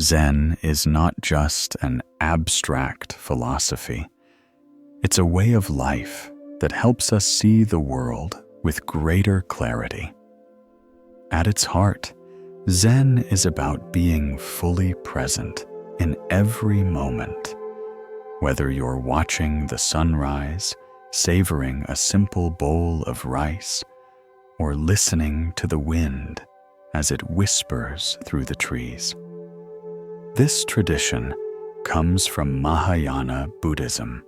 Zen is not just an abstract philosophy. It's a way of life that helps us see the world with greater clarity. At its heart, Zen is about being fully present in every moment. Whether you're watching the sunrise, savoring a simple bowl of rice, or listening to the wind as it whispers through the trees. This tradition comes from Mahayana Buddhism,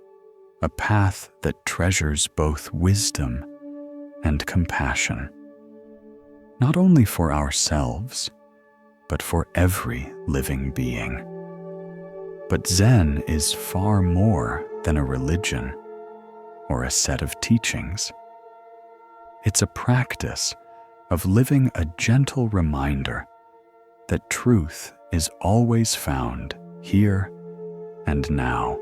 a path that treasures both wisdom and compassion, not only for ourselves, but for every living being. But Zen is far more than a religion or a set of teachings. It's a practice of living a gentle reminder that truth is always found here and now.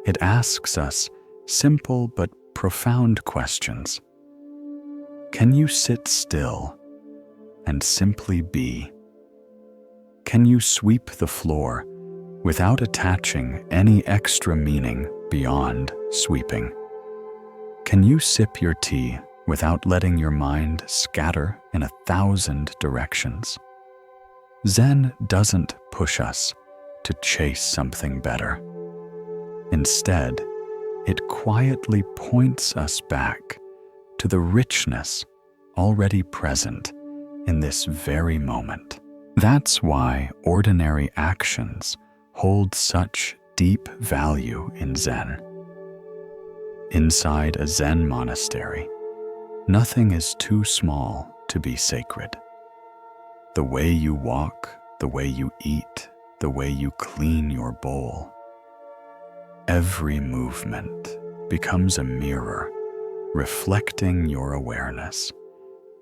It asks us simple but profound questions. Can you sit still and simply be? Can you sweep the floor without attaching any extra meaning beyond sweeping? Can you sip your tea without letting your mind scatter in 1,000 directions? Zen doesn't push us to chase something better. Instead, it quietly points us back to the richness already present in this very moment. That's why ordinary actions hold such deep value in Zen. Inside a Zen monastery, nothing is too small to be sacred. The way you walk, the way you eat, the way you clean your bowl. Every movement becomes a mirror reflecting your awareness,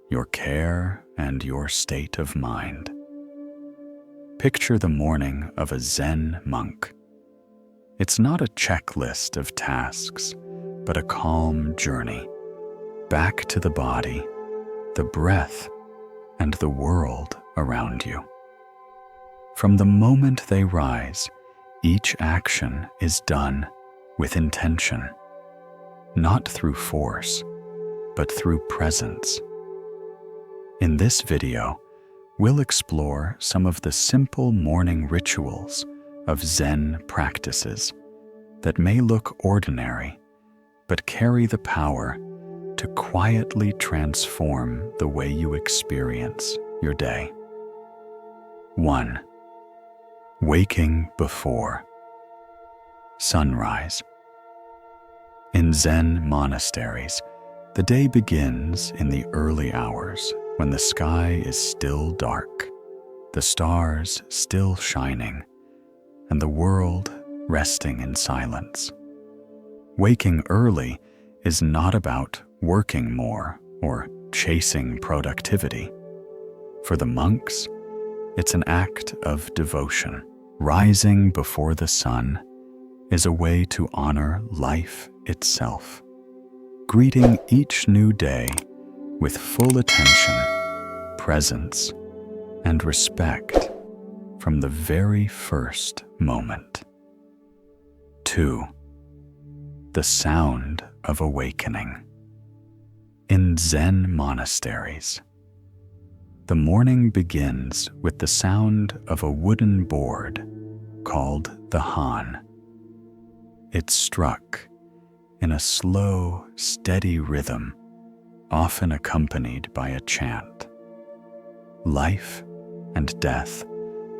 your care, and your state of mind. Picture the morning of a Zen monk. It's not a checklist of tasks, but a calm journey back to the body, the breath, and the world around you. From the moment they rise, each action is done with intention, not through force, but through presence. In this video, we'll explore some of the simple morning rituals of Zen practices that may look ordinary, but carry the power to quietly transform the way you experience your day. 1. Waking before sunrise. In Zen monasteries, the day begins in the early hours when the sky is still dark, the stars still shining, and the world resting in silence. Waking early is not about working more or chasing productivity. For the monks, it's an act of devotion. Rising before the sun is a way to honor life itself, greeting each new day with full attention, presence, and respect from the very first moment. 2. The sound of awakening. In Zen monasteries, the morning begins with the sound of a wooden board called the Han. It's struck in a slow, steady rhythm, often accompanied by a chant. Life and death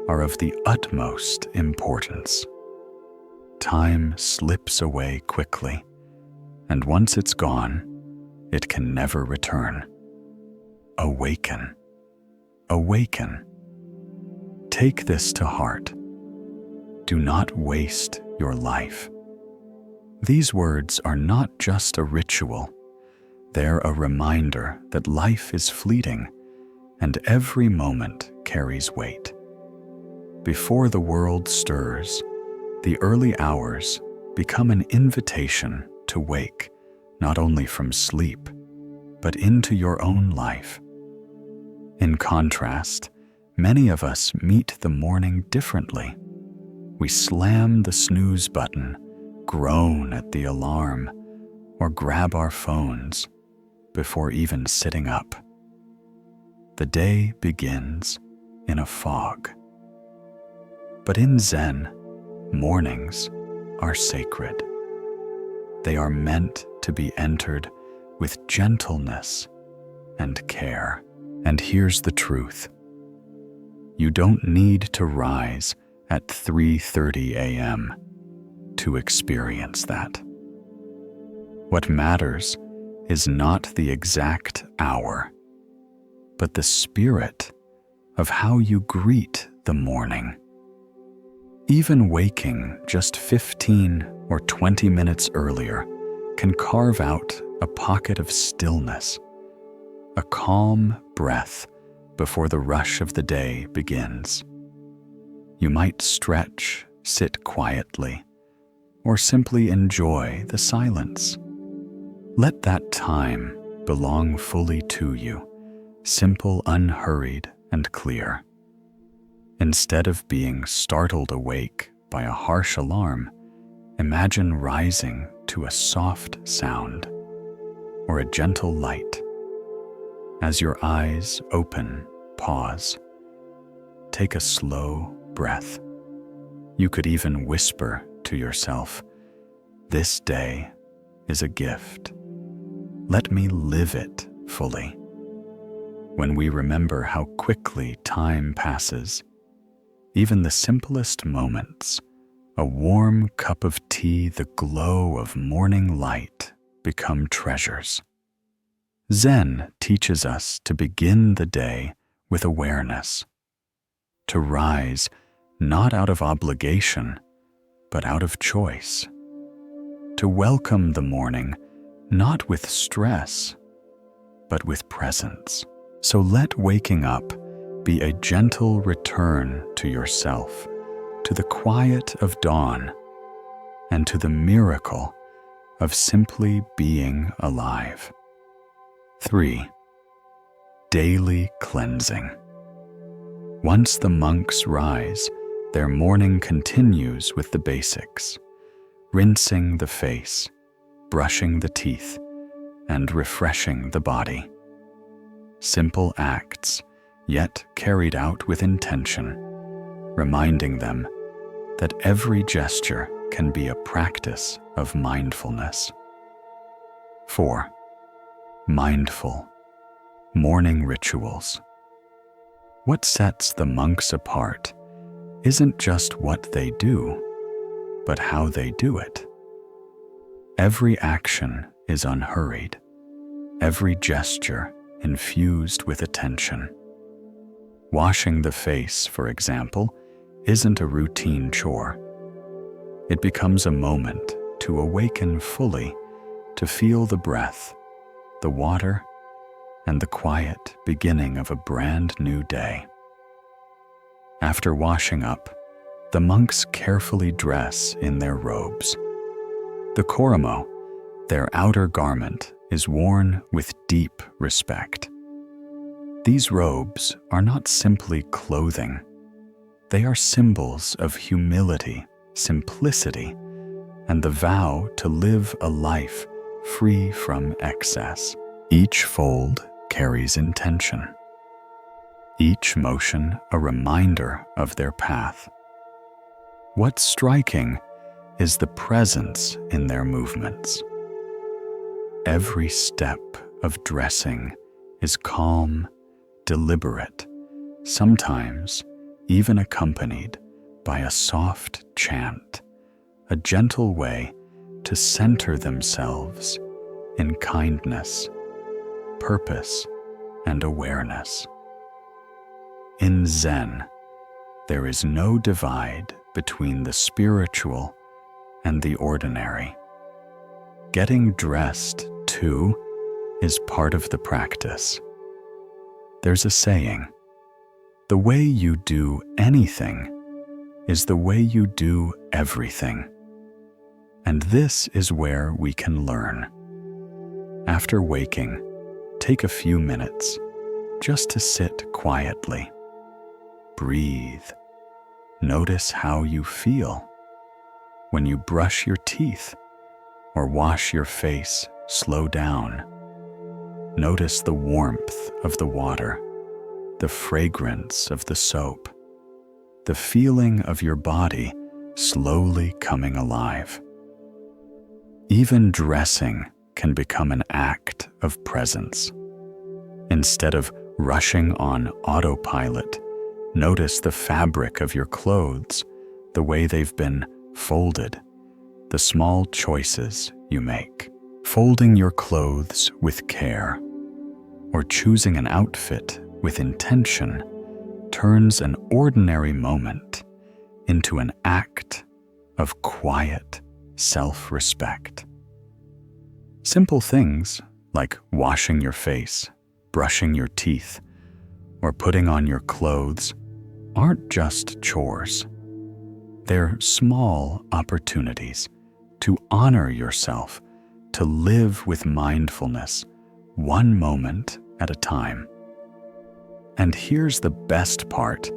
are of the utmost importance. Time slips away quickly, and once it's gone, it can never return. Awaken. Awaken. Take this to heart. Do not waste your life. These words are not just a ritual. They're a reminder that life is fleeting and every moment carries weight. Before the world stirs, the early hours become an invitation to wake not only from sleep, but into your own life. In contrast, many of us meet the morning differently. We slam the snooze button, groan at the alarm, or grab our phones before even sitting up. The day begins in a fog. But in Zen, mornings are sacred. They are meant to be entered with gentleness and care. And here's the truth. You don't need to rise at 3:30 a.m. to experience that. What matters is not the exact hour, but the spirit of how you greet the morning. Even waking just 15 or 20 minutes earlier can carve out a pocket of stillness, a calm breath before the rush of the day begins. You might stretch, sit quietly, or simply enjoy the silence. Let that time belong fully to you, simple, unhurried, and clear. Instead of being startled awake by a harsh alarm, imagine rising to a soft sound or a gentle light. As your eyes open, pause. Take a slow breath. You could even whisper to yourself, "This day is a gift. Let me live it fully." When we remember how quickly time passes, even the simplest moments, a warm cup of tea, the glow of morning light, become treasures. Zen teaches us to begin the day with awareness, to rise not out of obligation, but out of choice, to welcome the morning not with stress, but with presence. So let waking up be a gentle return to yourself, to the quiet of dawn, and to the miracle of simply being alive. 3. Daily cleansing. Once the monks rise, their morning continues with the basics: rinsing the face, brushing the teeth, and refreshing the body. Simple acts, yet carried out with intention, reminding them that every gesture can be a practice of mindfulness. 4. Mindful morning rituals. What sets the monks apart isn't just what they do, but how they do it. Every action is unhurried, every gesture infused with attention. Washing the face, for example, isn't a routine chore. It becomes a moment to awaken fully, to feel the breath, the water, and the quiet beginning of a brand new day. After washing up, the monks carefully dress in their robes. The koromo, their outer garment, is worn with deep respect. These robes are not simply clothing. They are symbols of humility, simplicity, and the vow to live a life free from excess. Each fold carries intention, each motion a reminder of their path. What's striking is the presence in their movements. Every step of dressing is calm, deliberate, sometimes even accompanied by a soft chant, a gentle way to center themselves in kindness, purpose, and awareness. In Zen, there is no divide between the spiritual and the ordinary. Getting dressed, too, is part of the practice. There's a saying, "The way you do anything is the way you do everything." And this is where we can learn. After waking, take a few minutes just to sit quietly. breathe. Notice how you feel. When you brush your teeth or wash your face, slow down. Notice the warmth of the water, the fragrance of the soap, the feeling of your body slowly coming alive. Even dressing can become an act of presence. Instead of rushing on autopilot, notice the fabric of your clothes, the way they've been folded, the small choices you make. Folding your clothes with care or choosing an outfit with intention turns an ordinary moment into an act of quiet self-respect. Simple things like washing your face, brushing your teeth, or putting on your clothes aren't just chores. They're small opportunities to honor yourself, to live with mindfulness, one moment at a time. And here's the best part: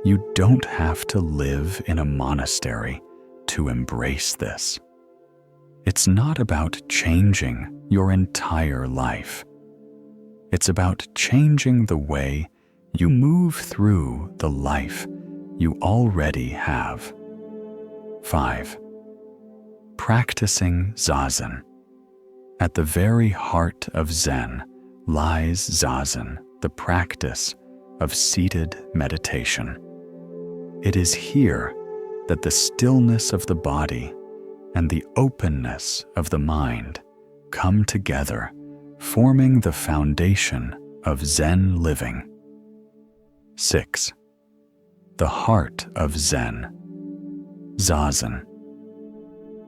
you don't have to live in a monastery to embrace this. It's not about changing your entire life. It's about changing the way you move through the life you already have. 5. Practicing Zazen. At the very heart of Zen lies Zazen, the practice of seated meditation. It is here that the stillness of the body and the openness of the mind come together, forming the foundation of Zen living. 6. The heart of Zen. Zazen.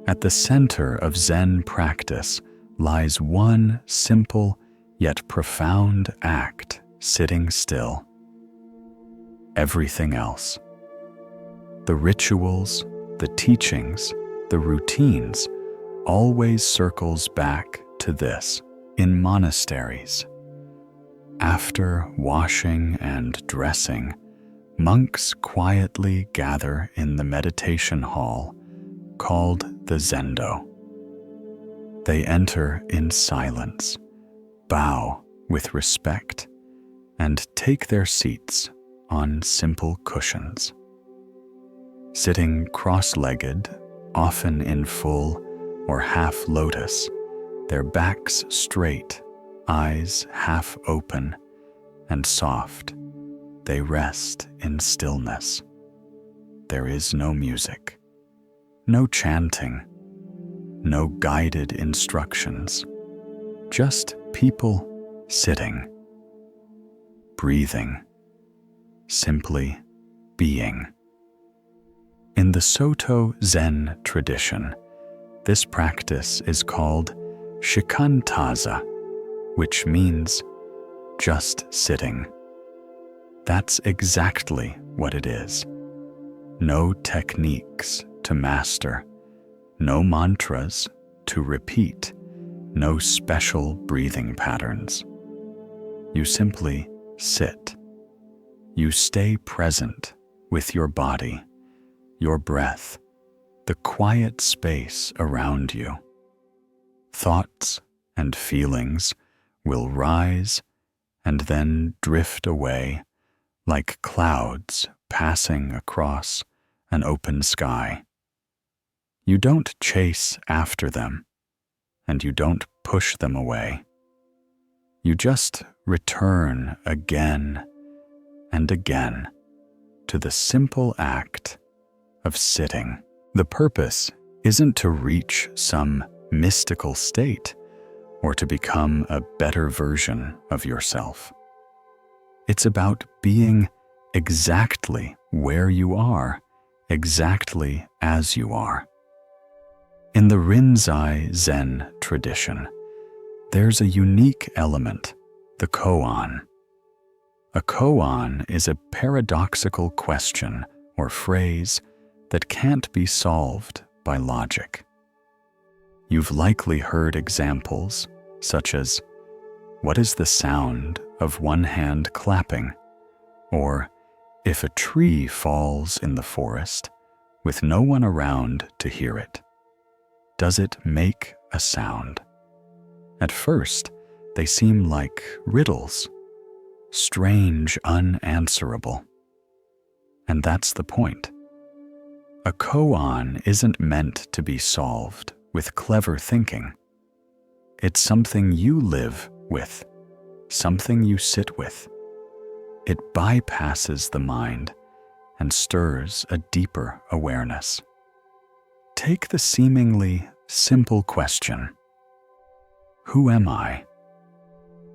At the center of Zen practice lies one simple yet profound act: sitting still. Everything else, the rituals, the teachings, the routines, always circles back to this. In monasteries, after washing and dressing, monks quietly gather in the meditation hall called the Zendo. They enter in silence, bow with respect, and take their seats on simple cushions. Sitting cross-legged, often in full or half lotus, their backs straight, eyes half open and soft, they rest in stillness. There is no music, no chanting, no guided instructions, just people sitting, breathing, simply being. In the Soto Zen tradition, this practice is called shikantaza, which means just sitting. That's exactly what it is. No techniques to master, no mantras to repeat, no special breathing patterns. You simply sit. You stay present with your body, your breath, the quiet space around you. Thoughts and feelings will rise and then drift away like clouds passing across an open sky. You don't chase after them, and you don't push them away. You just return again and again to the simple act of sitting. The purpose isn't to reach some mystical state or to become a better version of yourself. It's about being exactly where you are, exactly as you are. In the Rinzai Zen tradition, there's a unique element, the koan. A koan is a paradoxical question or phrase that can't be solved by logic. You've likely heard examples such as, "What is the sound of one hand clapping?" Or, If a tree falls in the forest with no one around to hear it, does it make a sound? At first, they seem like riddles, strange, unanswerable. And that's the point. A koan isn't meant to be solved with clever thinking. It's something you live with, something you sit with. It bypasses the mind and stirs a deeper awareness. Take the seemingly simple question, who am I?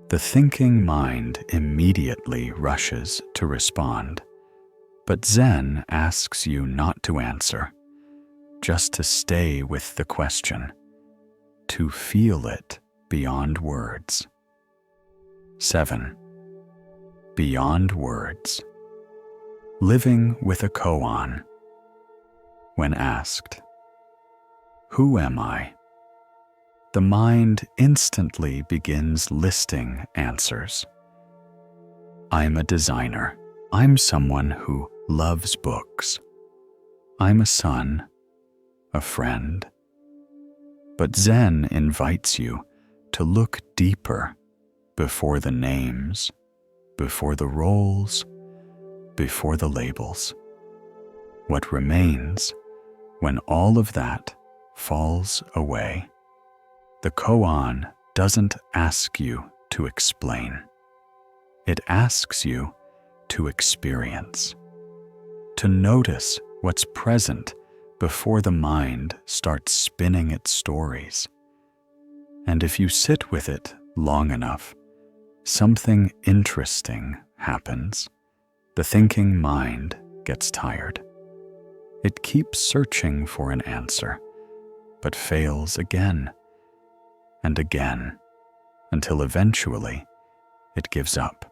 The thinking mind immediately rushes to respond, but Zen asks you not to answer, just to stay with the question, to feel it beyond words. 7. Beyond words. Living with a koan. When asked, who am I? The mind instantly begins listing answers. I'm a designer. I'm someone who loves books. I'm a son, a friend. But Zen invites you to look deeper before the names, before the roles, before the labels. What remains when all of that falls away? The koan doesn't ask you to explain. It asks you to experience, to notice what's present before the mind starts spinning its stories. And if you sit with it long enough, something interesting happens. The thinking mind gets tired. It keeps searching for an answer, but fails again and again until eventually it gives up.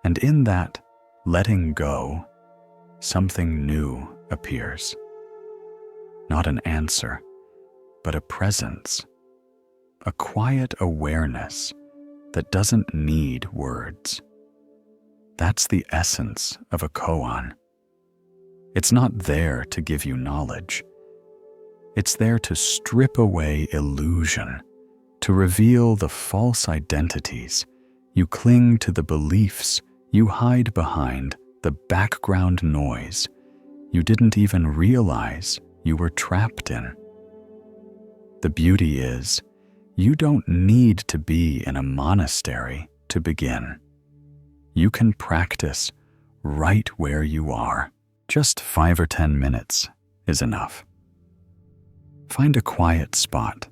And in that letting go, something new appears. Not an answer, but a presence, a quiet awareness that doesn't need words. That's the essence of a koan. It's not there to give you knowledge. It's there to strip away illusion, to reveal the false identities. You cling to the beliefs, you hide behind the background noise you didn't even realize you were trapped in. The beauty is, you don't need to be in a monastery to begin. You can practice right where you are. Just 5 or 10 minutes is enough. Find a quiet spot.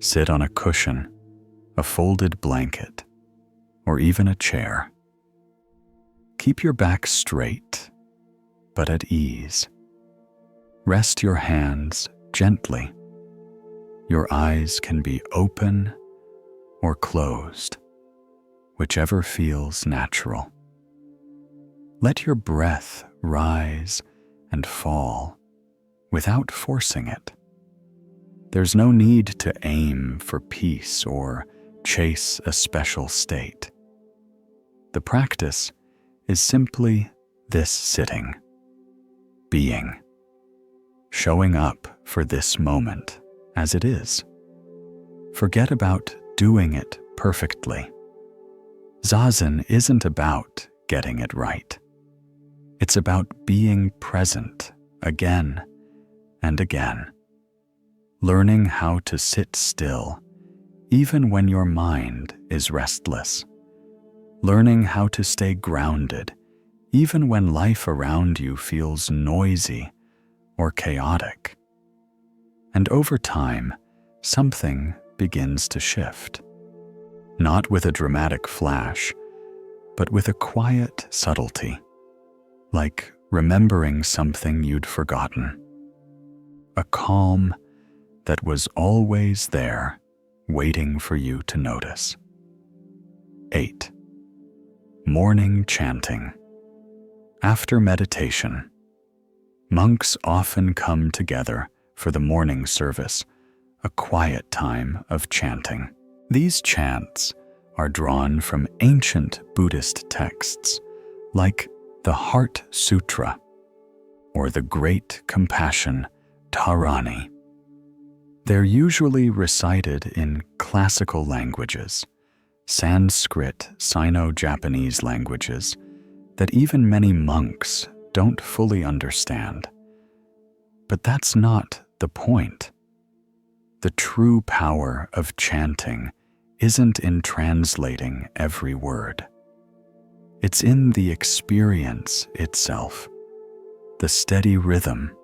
Sit on a cushion, a folded blanket, or even a chair. Keep your back straight, but at ease. Rest your hands gently. Your eyes can be open or closed, whichever feels natural. Let your breath rise and fall without forcing it. There's no need to aim for peace or chase a special state. The practice is simply this sitting, being, showing up for this moment as it is. Forget about doing it perfectly. Zazen isn't about getting it right. It's about being present again and again, learning how to sit still even when your mind is restless, learning how to stay grounded even when life around you feels noisy or chaotic. And over time, something begins to shift, not with a dramatic flash, but with a quiet subtlety, like remembering something you'd forgotten, a calm that was always there, waiting for you to notice. 8. Morning chanting. After meditation, monks often come together for the morning service, a quiet time of chanting. These chants are drawn from ancient Buddhist texts, like the Heart Sutra, or the Great Compassion Dharani. They're usually recited in classical languages, Sanskrit, Sino-Japanese languages, that even many monks don't fully understand. But that's not the point. The true power of chanting isn't in translating every word. It's in the experience itself, the steady rhythm,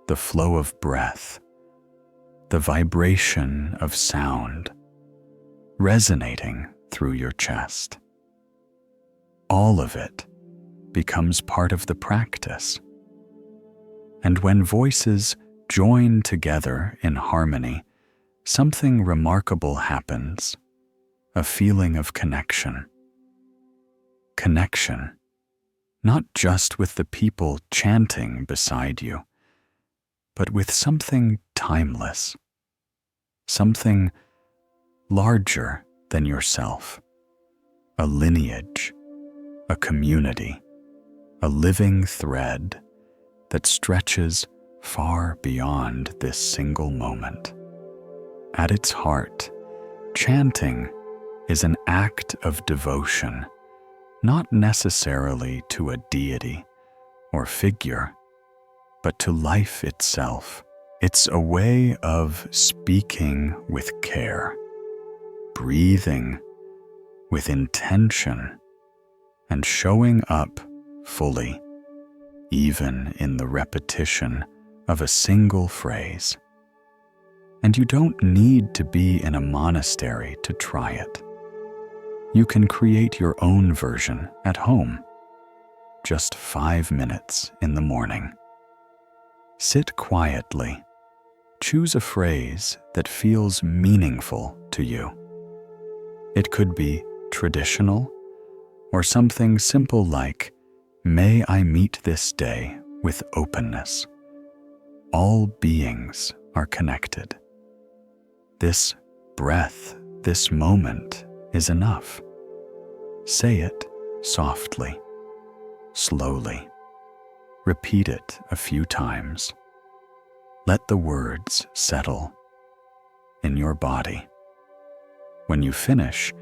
the flow of breath, the vibration of sound resonating through your chest. All of it becomes part of the practice. And when voices join together in harmony, something remarkable happens, a feeling of connection. Connection, not just with the people chanting beside you, but with something timeless, something larger than yourself, a lineage, a community, a living thread that stretches far beyond this single moment. At its heart, chanting is an act of devotion, not necessarily to a deity or figure, but to life itself. It's a way of speaking with care, breathing with intention, and showing up fully, even in the repetition of a single phrase. And you don't need to be in a monastery to try it. You can create your own version at home, just 5 minutes in the morning. Sit quietly. Choose a phrase that feels meaningful to you. It could be traditional or something simple like, "May I meet this day with openness." All beings are connected. This breath, this moment is enough. Say it softly, slowly. Repeat it a few times. Let the words settle in your body. When you finish,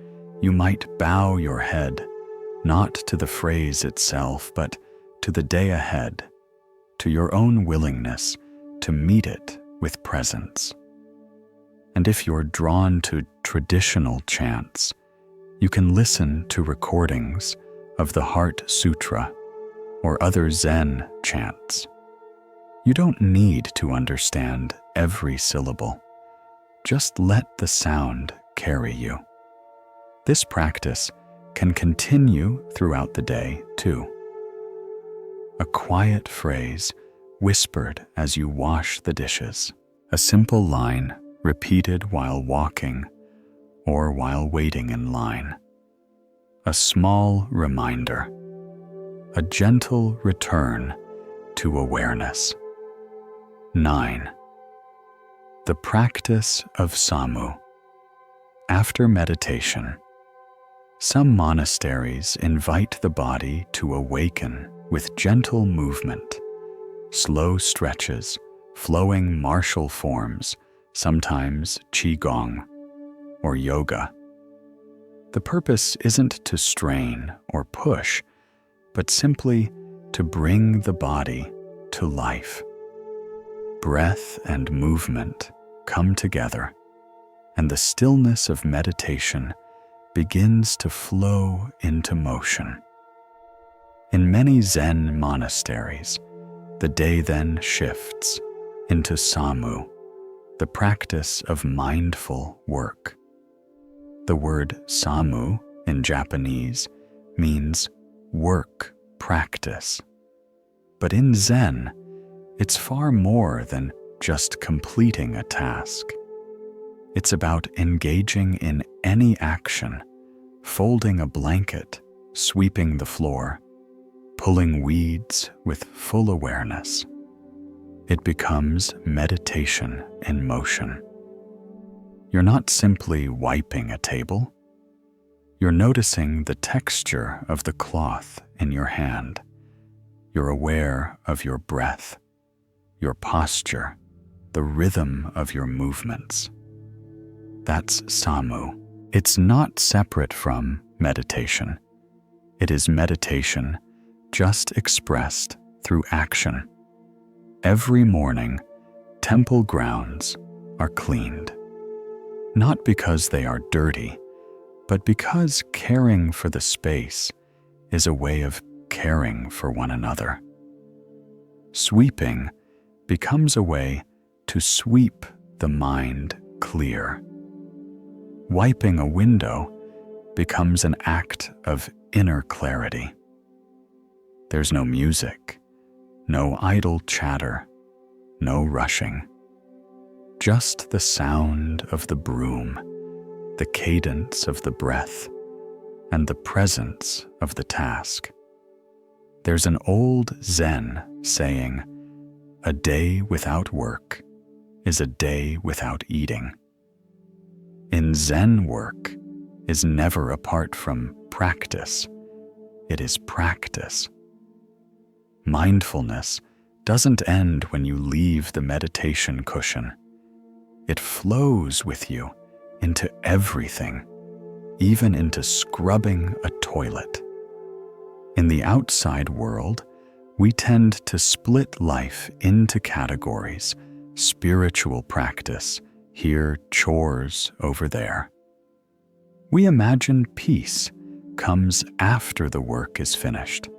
you might bow your head, not to the phrase itself, but to the day ahead, to your own willingness to meet it with presence. And if you're drawn to traditional chants, you can listen to recordings of the Heart Sutra or other Zen chants. You don't need to understand every syllable. Just let the sound carry you. This practice can continue throughout the day, too. A quiet phrase whispered as you wash the dishes, a simple line repeated while walking or while waiting in line. A small reminder, a gentle return to awareness. 9. The practice of Samu. After meditation, some monasteries invite the body to awaken with gentle movement, slow stretches, flowing martial forms, sometimes qigong or yoga. The purpose isn't to strain or push, but simply to bring the body to life. Breath and movement come together, and the stillness of meditation begins to flow into motion. In many Zen monasteries, the day then shifts into Samu, the practice of mindful work. The word Samu in Japanese means work, practice. But in Zen, it's far more than just completing a task. It's about engaging in any action, folding a blanket, sweeping the floor, pulling weeds with full awareness. It becomes meditation in motion. You're not simply wiping a table. You're noticing the texture of the cloth in your hand, You're aware of your breath, your posture, the rhythm of your movements. That's Samu. It's not separate from meditation. It is meditation just expressed through action. Every morning, temple grounds are cleaned. Not because they are dirty, but because caring for the space is a way of caring for one another. Sweeping becomes a way to sweep the mind clear. Wiping a window becomes an act of inner clarity. There's no music, no idle chatter, no rushing. Just the sound of the broom, the cadence of the breath, and the presence of the task. There's an old Zen saying, "A day without work is a day without eating." In Zen, work is never apart from practice. It is practice. Mindfulness doesn't end when you leave the meditation cushion. It flows with you into everything, even into scrubbing a toilet. In the outside world, we tend to split life into categories: spiritual practice, here chores, over there. We imagine peace comes after the work is finished.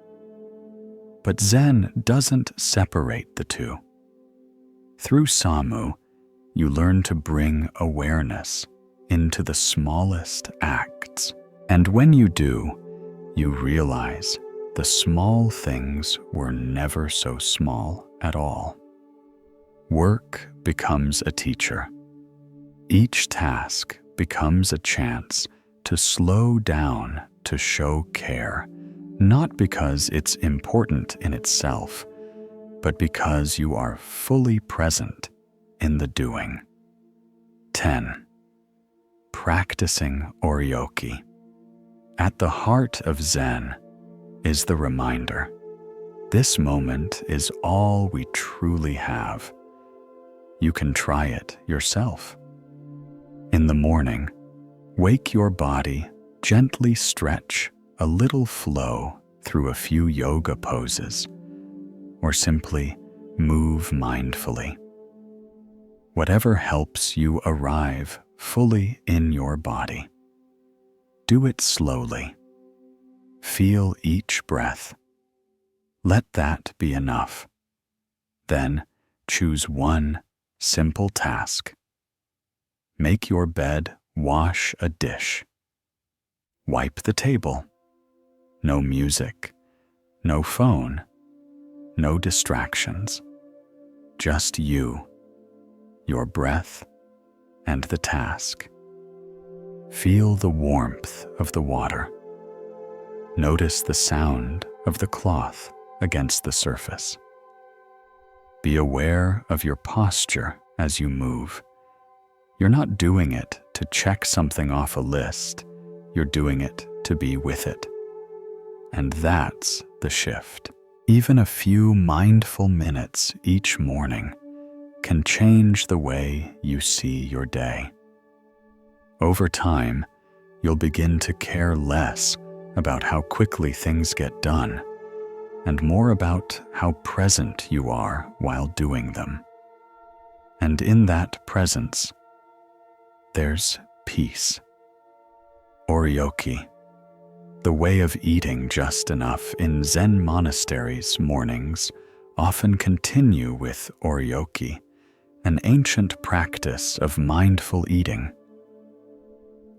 But Zen doesn't separate the two. Through Samu, you learn to bring awareness into the smallest acts. And when you do, you realize the small things were never so small at all. Work becomes a teacher. Each task becomes a chance to slow down, to show care, not because it's important in itself, but because you are fully present in the doing. 10. Practicing Oryoki. At the heart of Zen is the reminder: this moment is all we truly have. You can try it yourself. In the morning, wake your body, gently stretch, a little flow through a few yoga poses, or simply move mindfully. Whatever helps you arrive fully in your body. Do it slowly. Feel each breath. Let that be enough. Then choose one simple task. Make your bed, wash a dish. Wipe the table. No music, no phone, no distractions. Just you, your breath, and the task. Feel the warmth of the water. Notice the sound of the cloth against the surface. Be aware of your posture as you move. You're not doing it to check something off a list. You're doing it to be with it. And that's the shift. Even a few mindful minutes each morning can change the way you see your day. Over time, you'll begin to care less about how quickly things get done, and more about how present you are while doing them. And in that presence, there's peace. Oryoki, the way of eating just enough in Zen monasteries' mornings, often continue with oryoki, an ancient practice of mindful eating.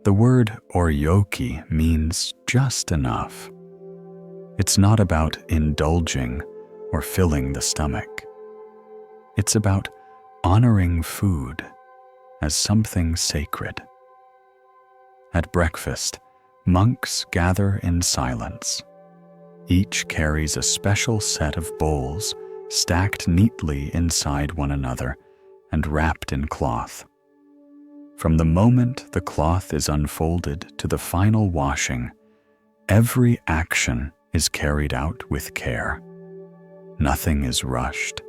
The word oryoki means just enough. It's not about indulging or filling the stomach. It's about honoring food as something sacred. At breakfast, monks gather in silence. Each carries a special set of bowls stacked neatly inside one another and wrapped in cloth. From the moment the cloth is unfolded to the final washing, every action is carried out with care. Nothing is rushed.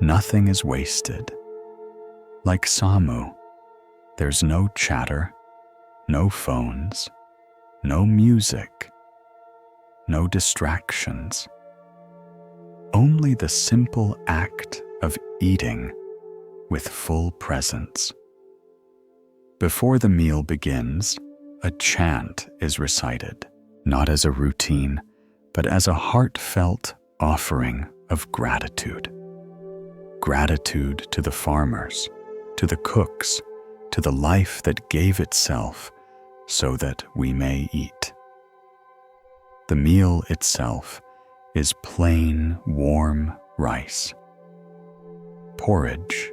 Nothing is wasted. Like Samu, there's no chatter, no phones, no music, no distractions. Only the simple act of eating with full presence. Before the meal begins, a chant is recited, not as a routine, but as a heartfelt offering of gratitude. Gratitude to the farmers, to the cooks, to the life that gave itself so that we may eat. The meal itself is plain, warm rice. Porridge,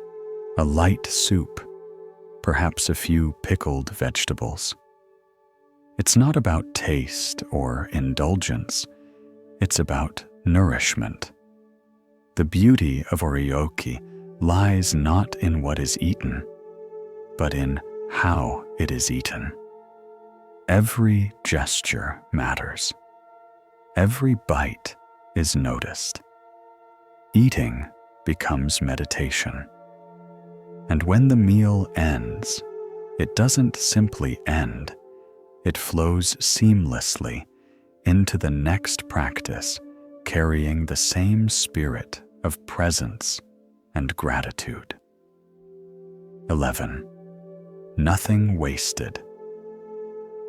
a light soup, perhaps a few pickled vegetables. It's not about taste or indulgence. It's about nourishment. The beauty of oryoki lies not in what is eaten, but in how it is eaten. Every gesture matters. Every bite is noticed. Eating becomes meditation. And when the meal ends, it doesn't simply end. It flows seamlessly into the next practice, carrying the same spirit of presence and gratitude. 11. Nothing wasted.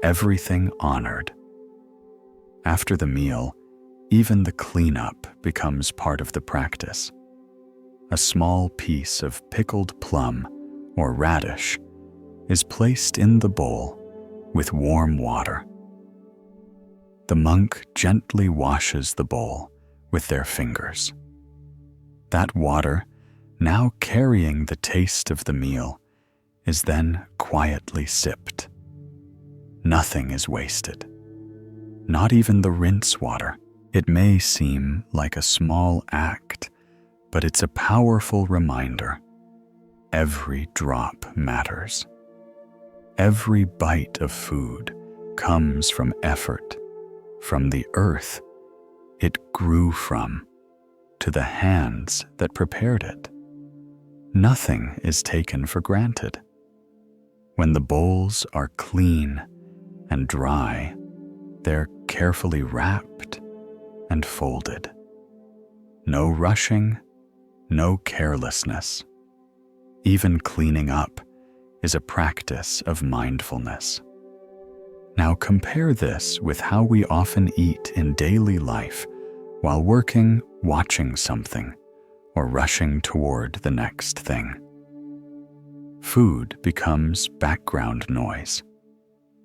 Everything honored. After the meal, even the cleanup becomes part of the practice. A small piece of pickled plum or radish is placed in the bowl with warm water. The monk gently washes the bowl with their fingers. That water, now carrying the taste of the meal, is then quietly sipped. Nothing is wasted, not even the rinse water. It may seem like a small act, but it's a powerful reminder. Every drop matters. Every bite of food comes from effort, from the earth it grew from, to the hands that prepared it. Nothing is taken for granted. When the bowls are clean and dry, they're carefully wrapped and folded. No rushing, no carelessness. Even cleaning up is a practice of mindfulness. Now compare this with how we often eat in daily life while working, watching something, or rushing toward the next thing. Food becomes background noise.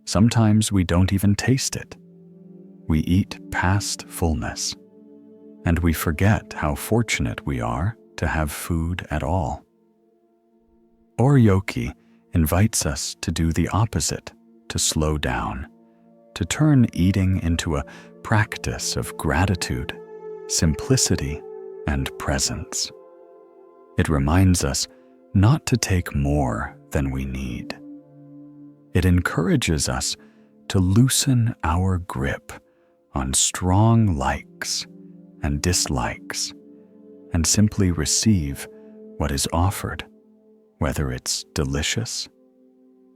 Sometimes we don't even taste it. We eat past fullness, and we forget how fortunate we are to have food at all. Oryoki invites us to do the opposite, to slow down, to turn eating into a practice of gratitude, simplicity, and presence. It reminds us not to take more than we need. It encourages us to loosen our grip on strong likes and dislikes and simply receive what is offered, whether it's delicious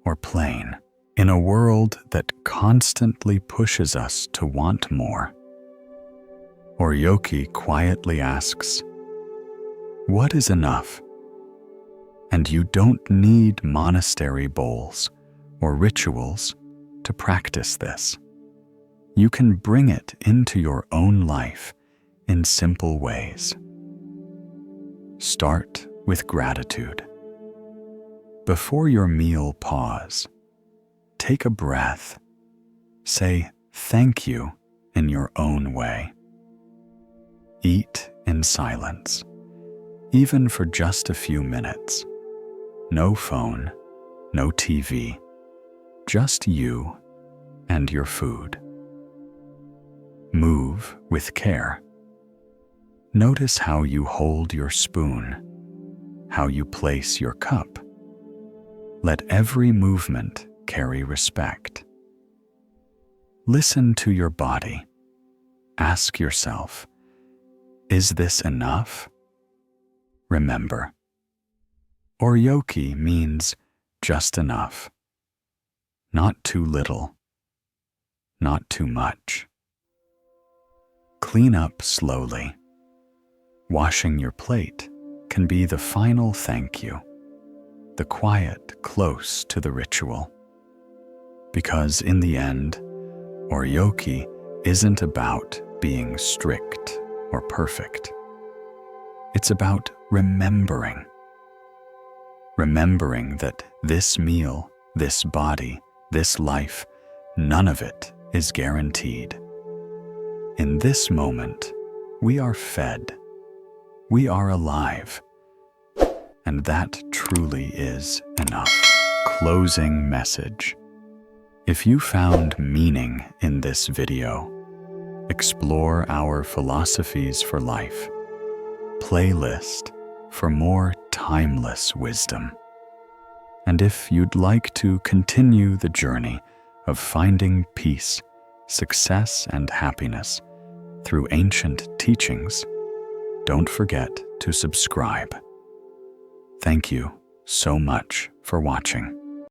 or plain. In a world that constantly pushes us to want more, Oryoki quietly asks, "What is enough?" And you don't need monastery bowls or rituals to practice this. You can bring it into your own life in simple ways. Start with gratitude. Before your meal, pause. Take a breath. Say thank you in your own way. Eat in silence, even for just a few minutes. No phone, no TV, just you and your food. Move with care. Notice how you hold your spoon, how you place your cup. Let every movement carry respect. Listen to your body. Ask yourself, Is this enough? Remember, oryoki means just enough. Not too little, not too much. Clean up slowly. Washing your plate can be the final thank you, the quiet close to the ritual. Because in the end, oryoki isn't about being strict or perfect. It's about remembering. Remembering that this meal, this body, this life, none of it is guaranteed. In this moment, we are fed. We are alive. And that truly is enough. Closing message. If you found meaning in this video, explore our philosophies for life playlist for more timeless wisdom. And if you'd like to continue the journey of finding peace, success, and happiness through ancient teachings, don't forget to subscribe. Thank you so much for watching.